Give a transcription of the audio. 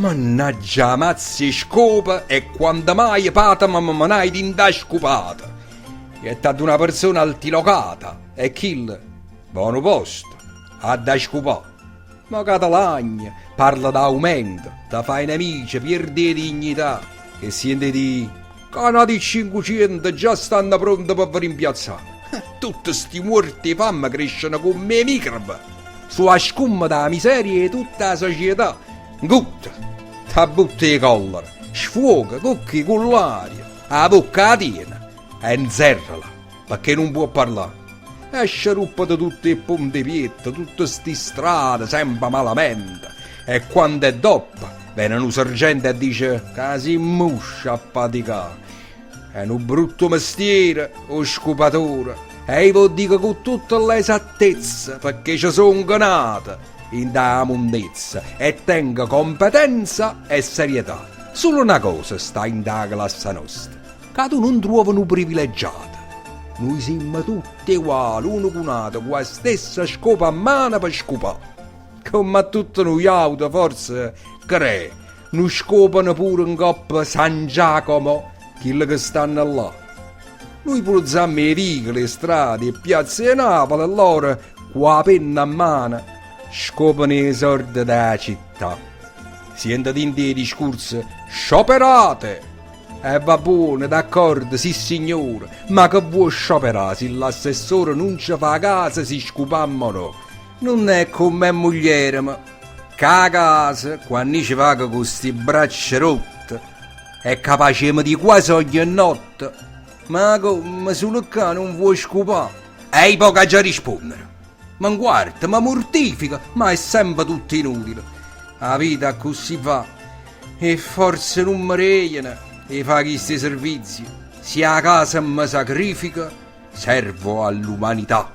Mannaggia mazzi scopa e quando mai pata ma manai d'inda scupata. È stata una persona altilocata e kill, buono posto, ha da scupà. Ma catalagna parla d'aumento, da fai nemici, perde dignità. E siente di canati 500 già stanno pronti per rimpiazzare. Tutti sti morti di fame crescono come microbi. Sulla scumma della miseria di tutta la società. Gutta, ta butta di collera, sfuoca, cocchi con l'aria, a bocca la tiena e inzerrala, perché non può parlare. E sciaruppa da tutte le ponte piette, tutte sti strade, sempre malamente. E quando è dopo, viene un sergente e dice che si muscia a faticare. È un brutto mestiere, o scupatore. E io dico con tutta l'esattezza, perché ci sono nato in da mondezza e tengo competenza e serietà. Solo una cosa sta in da classe nostra, che tu non trovano privilegiata. Noi siamo tutti uguali, uno con l'altro, con la stessa scopa a mano per scopare. Come a tutti noi auto, forse, cree, non scopano pure in coppa San Giacomo, quelli che stanno là. Noi pulizziamo i vicoli, le strade, le piazze di Napoli e loro, con la penna a mano, scopano i sordi della città. Sentite in dei discorsi, scioperate! Va buono, d'accordo, sì signore, ma che vuoi scioperare se l'assessore non ci fa casa si scupammo no? Non è come moglie, ma che a casa, quando ci va con questi braccia rotte, è capace di quasi ogni notte. Ma come solo che non vuoi scupare? E poca già rispondere. Ma guarda, ma mortifica, ma è sempre tutto inutile. La vita così va, e forse non mi regna. E fa questi servizi, se a casa mi sacrifica, servo all'umanità.